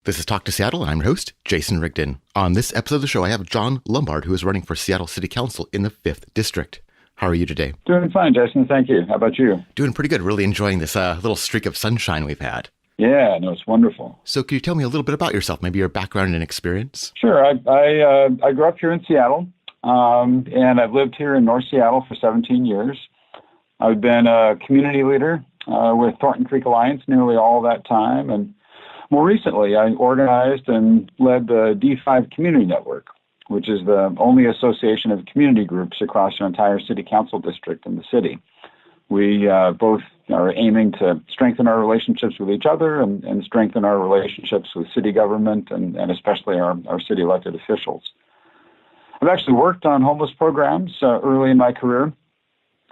This is Talk to Seattle, and I'm your host, Jason Rigden. On this episode of the show, I have John Lombard, who is running for Seattle City Council in the 5th District. How are you today? Doing fine, Jason. Thank you. How about you? Doing pretty good. Really enjoying this little streak of sunshine we've had. Yeah, no, it's wonderful. So could you tell me a little bit about yourself, maybe your background and experience? Sure. I grew up here in Seattle, and I've lived here in North Seattle for 17 years. I've been a community leader with Thornton Creek Alliance nearly all that time, and more recently, I organized and led the D5 Community Network, which is the only association of community groups across the entire city council district in the city. We both are aiming to strengthen our relationships with each other and strengthen our relationships with city government and especially our city elected officials. I've actually worked on homeless programs early in my career.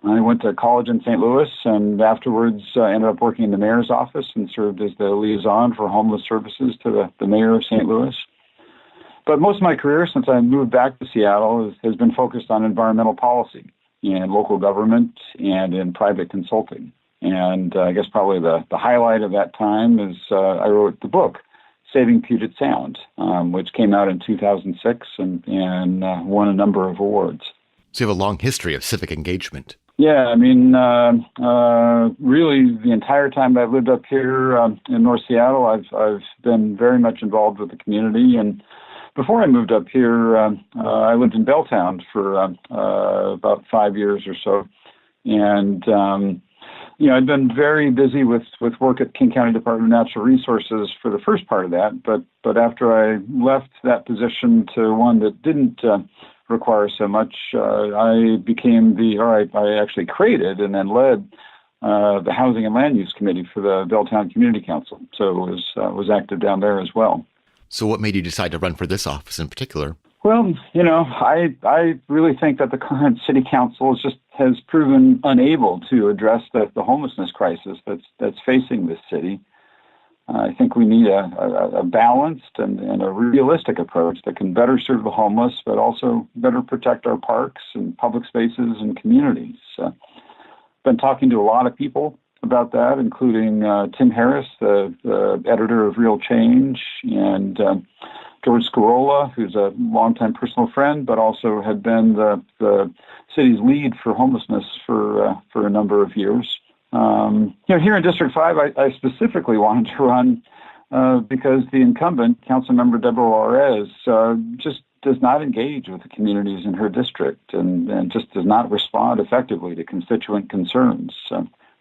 I went to college in St. Louis and afterwards ended up working in the mayor's office and served as the liaison for homeless services to the mayor of St. Louis. But most of my career since I moved back to Seattle has been focused on environmental policy in local government and in private consulting. And I guess probably the highlight of that time is I wrote the book, Saving Puget Sound, which came out in 2006 and won a number of awards. So you have a long history of civic engagement. Yeah, I mean, really the entire time I've lived up here in North Seattle, I've been very much involved with the community. And before I moved up here, I lived in Belltown for about 5 years or so. And, I'd been very busy with work at King County Department of Natural Resources for the first part of that. But after I left that position to one that didn't require so much, I actually created and then led the Housing and Land Use Committee for the Belltown Community Council. So was active down there as well. So what made you decide to run for this office in particular? Well, I really think that the current city council has proven unable to address the homelessness crisis that's facing this city. I think we need a balanced and a realistic approach that can better serve the homeless, but also better protect our parks and public spaces and communities. Been talking to a lot of people about that, including Tim Harris, the editor of Real Change, and George Scarola, who's a longtime personal friend, but also had been the city's lead for homelessness for a number of years. Here in District 5, I specifically wanted to run because the incumbent, Councilmember Deborah Juarez, just does not engage with the communities in her district and just does not respond effectively to constituent concerns.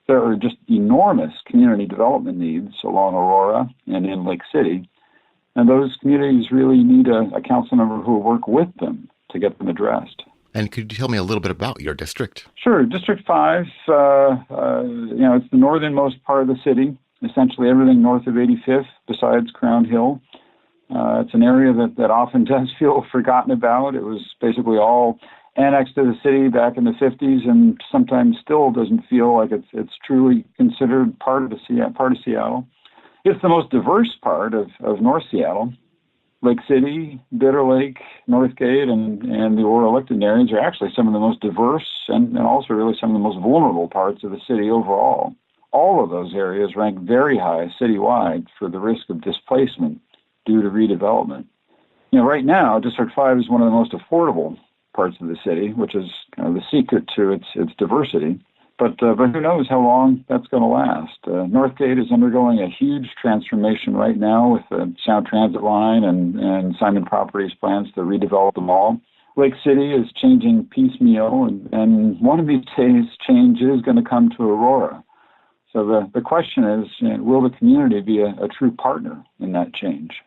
There are just enormous community development needs along Aurora and in Lake City, and those communities really need a council member who will work with them to get them addressed. And could you tell me a little bit about your district? Sure. District 5, it's the northernmost part of the city, essentially everything north of 85th besides Crown Hill. It's an area that often does feel forgotten about. It was basically all annexed to the city back in the 50s and sometimes still doesn't feel like it's truly considered part of Seattle. It's the most diverse part of North Seattle. Lake City, Bitter Lake, Northgate, and the Aurora-Licton areas are actually some of the most diverse and also really some of the most vulnerable parts of the city overall. All of those areas rank very high citywide for the risk of displacement due to redevelopment. Right now, District 5 is one of the most affordable parts of the city, which is kind of the secret to its diversity. But who knows how long that's going to last. Northgate is undergoing a huge transformation right now with the Sound Transit line and Simon Properties plans to redevelop the mall. Lake City is changing piecemeal, and one of these days change is going to come to Aurora. So the question is, will the community be a true partner in that change?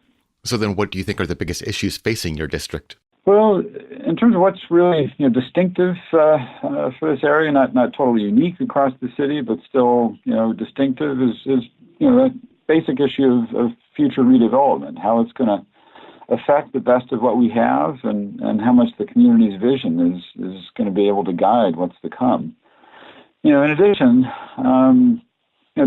So then what do you think are the biggest issues facing your district? Well, in terms of what's really distinctive for this area, not totally unique across the city, but still distinctive, is that basic issue of future redevelopment, how it's going to affect the best of what we have, and how much the community's vision is going to be able to guide what's to come. In addition,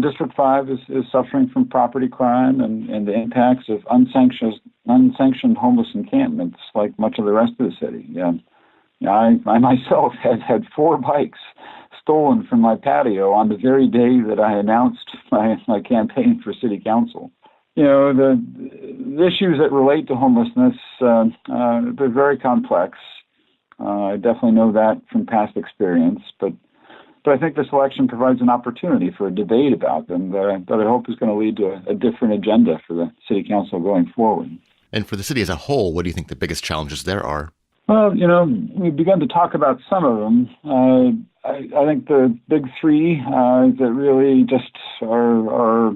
District 5 is suffering from property crime and the impacts of unsanctioned homeless encampments like much of the rest of the city. I myself had 4 bikes stolen from my patio on the very day that I announced my campaign for city council. The the issues that relate to homelessness, they're very complex. I definitely know that from past experience, but I think this election provides an opportunity for a debate about them that I hope is going to lead to a different agenda for the city council going forward. And for the city as a whole, what do you think the biggest challenges there are? Well, we've begun to talk about some of them. I think the big three that really just are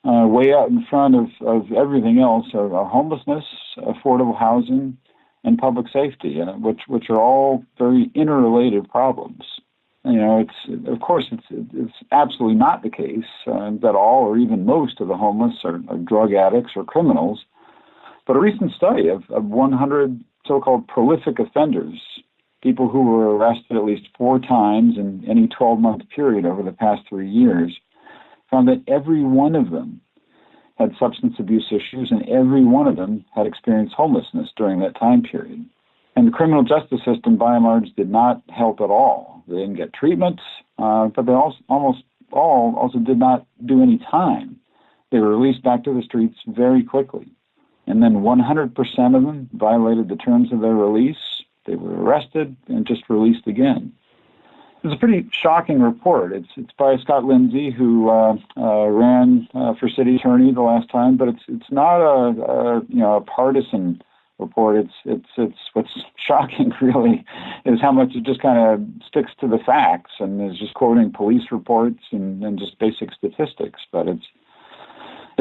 way out in front of everything else are homelessness, affordable housing, and public safety, which are all very interrelated problems. It's absolutely not the case that all or even most of the homeless are drug addicts or criminals. But a recent study of 100 so-called prolific offenders, people who were arrested at least 4 times in any 12-month period over the past 3 years, found that every one of them had substance abuse issues and every one of them had experienced homelessness during that time period. And the criminal justice system, by and large, did not help at all. They didn't get treatment, but they almost all also did not do any time. They were released back to the streets very quickly. And then 100% of them violated the terms of their release. They were arrested and just released again. It's a pretty shocking report. It's by Scott Lindsay, who ran for city attorney the last time, but it's not a partisan report. It's what's shocking really is how much it just kind of sticks to the facts and is just quoting police reports and just basic statistics. But it's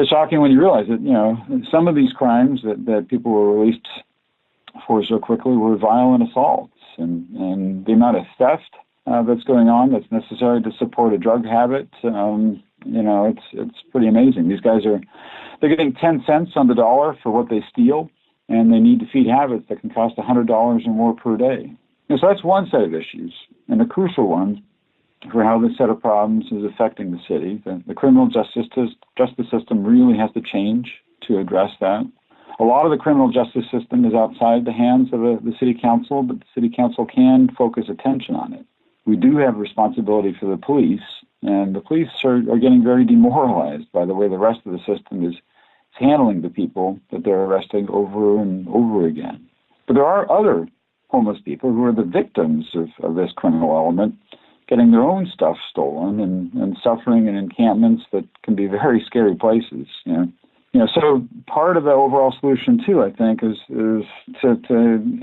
shocking when you realize that some of these crimes that people were released for so quickly were violent assaults, and the amount of theft that's going on that's necessary to support a drug habit. It's pretty amazing. These guys they're getting 10 cents on the dollar for what they steal, and they need to feed habits that can cost $100 or more per day. So that's one set of issues, and a crucial one for how this set of problems is affecting the city. The criminal justice system really has to change to address that. A lot of the criminal justice system is outside the hands of the city council, but the city council can focus attention on it. We do have responsibility for the police, and the police are getting very demoralized by the way the rest of the system is handling the people that they're arresting over and over again. But there are other homeless people who are the victims of this criminal element, getting their own stuff stolen and suffering in encampments that can be very scary places. So part of the overall solution too, I think, is to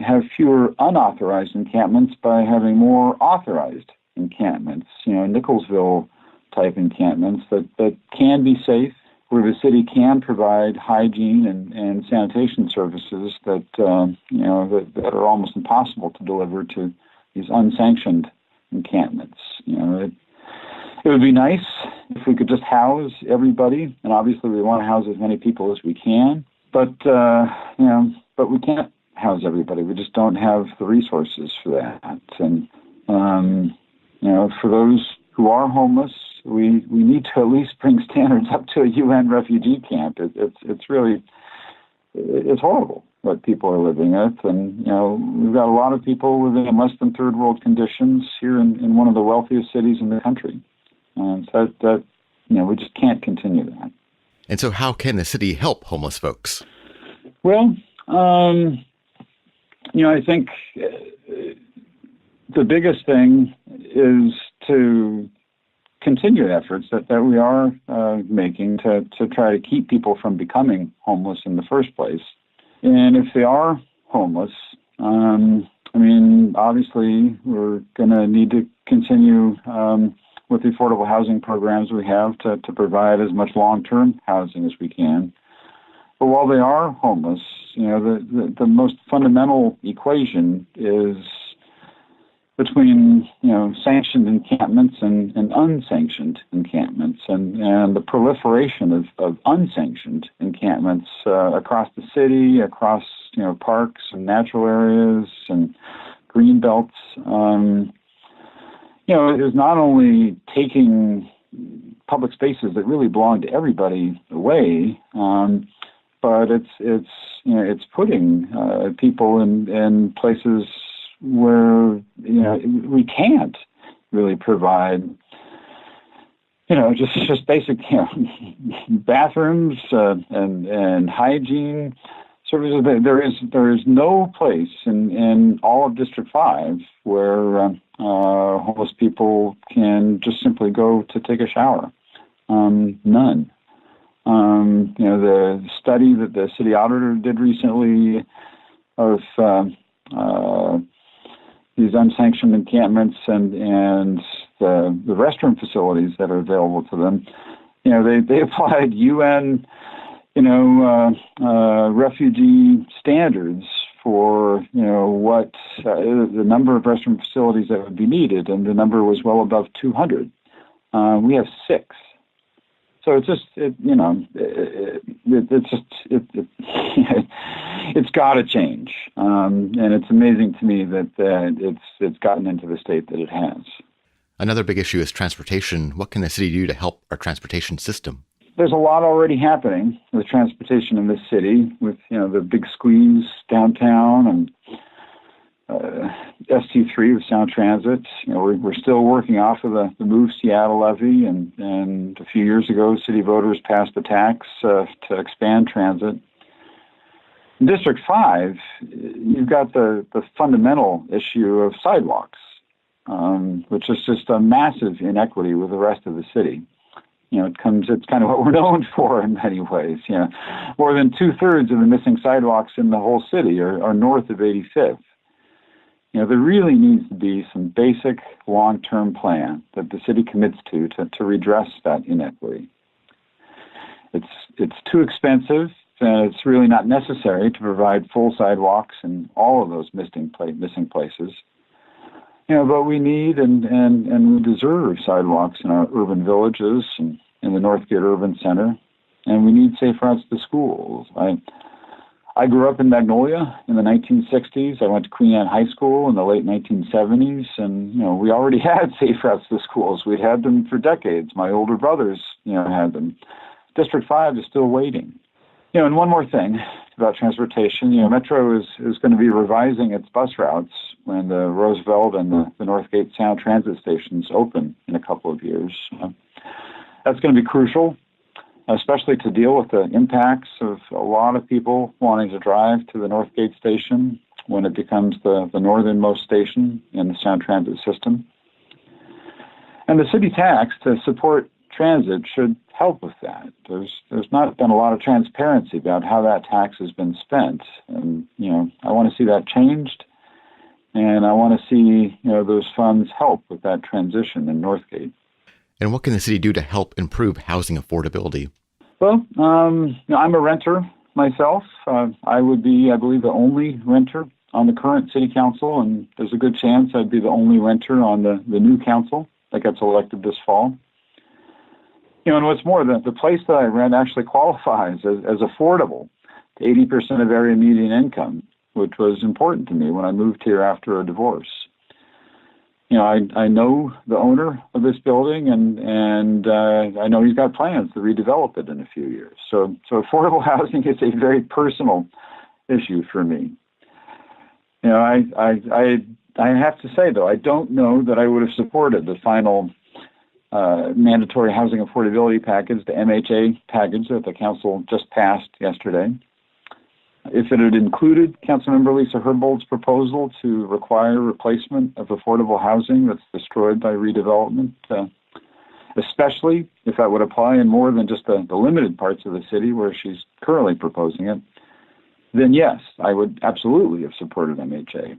have fewer unauthorized encampments by having more authorized encampments. Nicholsville type encampments that can be safe, where the city can provide hygiene and sanitation services that are almost impossible to deliver to these unsanctioned encampments. It would be nice if we could just house everybody, and obviously we want to house as many people as we can. But we can't house everybody. We just don't have the resources for that. And for those who are homeless, we need to at least bring standards up to a UN refugee camp. It's horrible what people are living with, and we've got a lot of people living in less than third world conditions here in one of the wealthiest cities in the country. So we just can't continue that. And so how can the city help homeless folks? Well, I think the biggest thing is to continue efforts that we are making to try to keep people from becoming homeless in the first place. And if they are homeless, obviously we're going to need to continue with the affordable housing programs we have to provide as much long-term housing as we can. But while they are homeless, the most fundamental equation is between sanctioned encampments and unsanctioned encampments, and the proliferation of unsanctioned encampments across the city, across parks and natural areas and green belts. Is not only taking public spaces that really belong to everybody away, but it's putting people in places where we can't really provide just basic, bathrooms and hygiene services. There is no place in all of District 5 where homeless people can just simply go to take a shower. None. The study that the city auditor did recently of these unsanctioned encampments and the restroom facilities that are available to them, they applied UN, refugee standards for, what the number of restroom facilities that would be needed, and the number was well above 200. We have 6. So it's just, it's got to change, and it's amazing to me that it's gotten into the state that it has. Another big issue is transportation. What can the city do to help our transportation system? There's a lot already happening with transportation in this city, with the big squeeze downtown and ST3 with Sound Transit. We're still working off of the Move Seattle levy, and a few years ago, city voters passed a tax to expand transit. In District 5, you've got the fundamental issue of sidewalks, which is just a massive inequity with the rest of the city. It's kind of what we're known for in many ways. More than 2/3 of the missing sidewalks in the whole city are north of 85th. There really needs to be some basic long-term plan that the city commits to redress that inequity. It's too expensive, and it's really not necessary to provide full sidewalks in all of those missing places. But we need and we deserve sidewalks in our urban villages and in the Northgate Urban Center, and we need safe routes to schools. I grew up in Magnolia in the 1960s. I went to Queen Anne High School in the late 1970s, and we already had safe routes to schools. We'd had them for decades. My older brothers, had them. District 5 is still waiting. And one more thing about transportation. Metro is going to be revising its bus routes when the Roosevelt and the Northgate Sound Transit stations open in a couple of years. That's going to be crucial, especially to deal with the impacts of a lot of people wanting to drive to the Northgate station when it becomes the northernmost station in the Sound Transit system. And the city tax to support transit should help with that. There's not been a lot of transparency about how that tax has been spent, and I want to see that changed, and I want to see those funds help with that transition in Northgate. And what can the city do to help improve housing affordability? Well, I'm a renter myself. I would be, I believe, the only renter on the current city council, and there's a good chance I'd be the only renter on the new council that gets elected this fall. And what's more, the place that I rent actually qualifies as affordable to 80% of area median income, which was important to me when I moved here after a divorce. I know the owner of this building, and I know he's got plans to redevelop it in a few years. So affordable housing is a very personal issue for me. I have to say, though, I don't know that I would have supported the final mandatory housing affordability package, the MHA package that the council just passed yesterday. If it had included Councilmember Lisa Herbold's proposal to require replacement of affordable housing that's destroyed by redevelopment, especially if that would apply in more than just the limited parts of the city where she's currently proposing it, then yes, I would absolutely have supported MHA.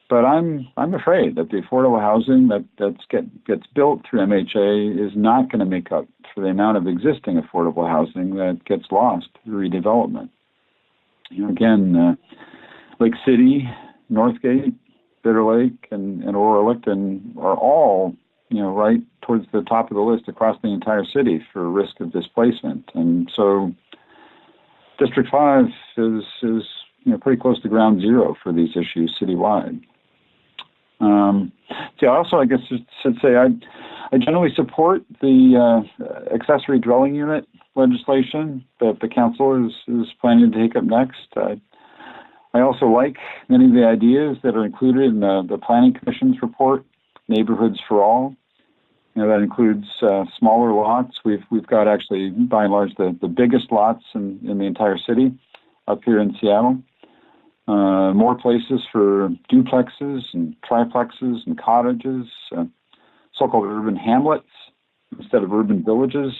But I'm afraid that the affordable housing that gets built through MHA is not going to make up for the amount of existing affordable housing that gets lost through redevelopment. Again, Lake City, Northgate, Bitter Lake, and Aurora-Licton are all, right towards the top of the list across the entire city for risk of displacement. And so District 5 is pretty close to ground zero for these issues citywide. I guess should say I generally support the accessory dwelling unit legislation that the council is planning to take up next. I also like many of the ideas that are included in the Planning Commission's report, Neighborhoods for All. That includes smaller lots. We've got actually, by and large, the biggest lots in the entire city up here in Seattle. More places for duplexes and triplexes and cottages, so-called urban hamlets instead of urban villages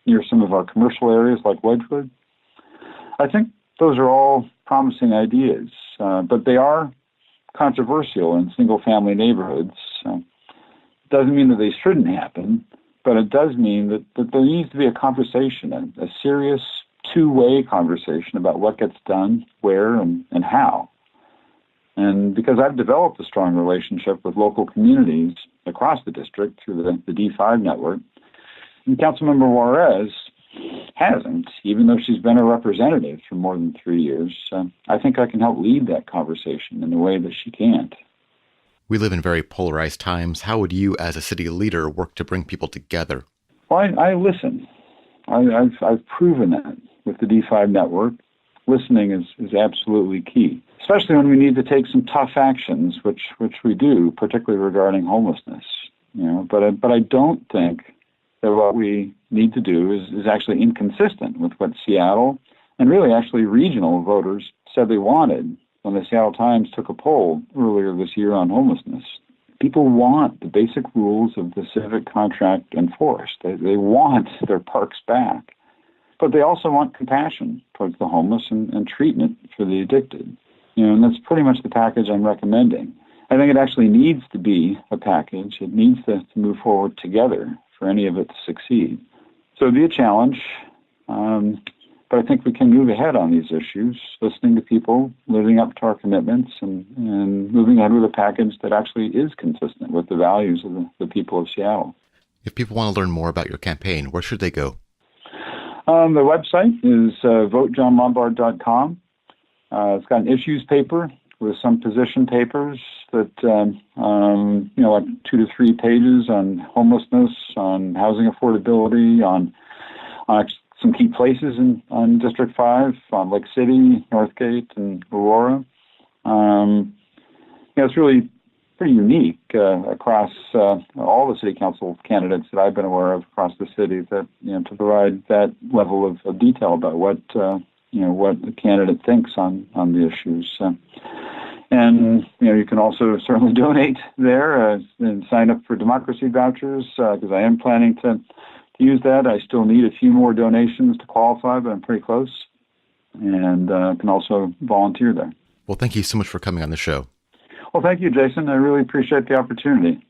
near some of our commercial areas like Wedgwood. I think those are all promising ideas, but they are controversial in single-family neighborhoods. Doesn't mean that they shouldn't happen, but it does mean that there needs to be a conversation, a serious two-way conversation about what gets done, where, and how. And because I've developed a strong relationship with local communities across the district through the D5 network, and Councilmember Juarez hasn't, even though she's been a representative for more than 3 years. I think I can help lead that conversation in a way that she can't. We live in very polarized times. How would you, as a city leader, work to bring people together? Well, I listen. I've proven that with the D5 network. Listening is absolutely key, especially when we need to take some tough actions, which we do, particularly regarding homelessness. But I don't think that what we need to do is actually inconsistent with what Seattle and really actually regional voters said they wanted when the Seattle Times took a poll earlier this year on homelessness. People want the basic rules of the civic contract enforced. They want their parks back. But they also want compassion towards the homeless and treatment for the addicted. And that's pretty much the package I'm recommending. I think it actually needs to be a package. It needs to move forward together for any of it to succeed. So it'd be a challenge, but I think we can move ahead on these issues, listening to people, living up to our commitments, and moving ahead with a package that actually is consistent with the values of the people of Seattle. If people want to learn more about your campaign, where should they go? The website is votejohnlombard.com. It's got an issues paper with some position papers that, like 2 to 3 pages on homelessness, on housing affordability, on some key places on District 5, on Lake City, Northgate, and Aurora. It's really pretty unique across all the city council candidates that I've been aware of across the city that, to provide that level of detail about what the candidate thinks on the issues. And you can also certainly donate there and sign up for democracy vouchers because I am planning to use that. I still need a few more donations to qualify, but I'm pretty close. And can also volunteer there. Well, thank you so much for coming on the show. Well, thank you, Jason. I really appreciate the opportunity.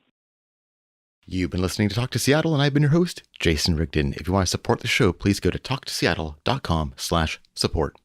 You've been listening to Talk to Seattle, and I've been your host, Jason Rigden. If you want to support the show, please go to talktoseattle.com/support.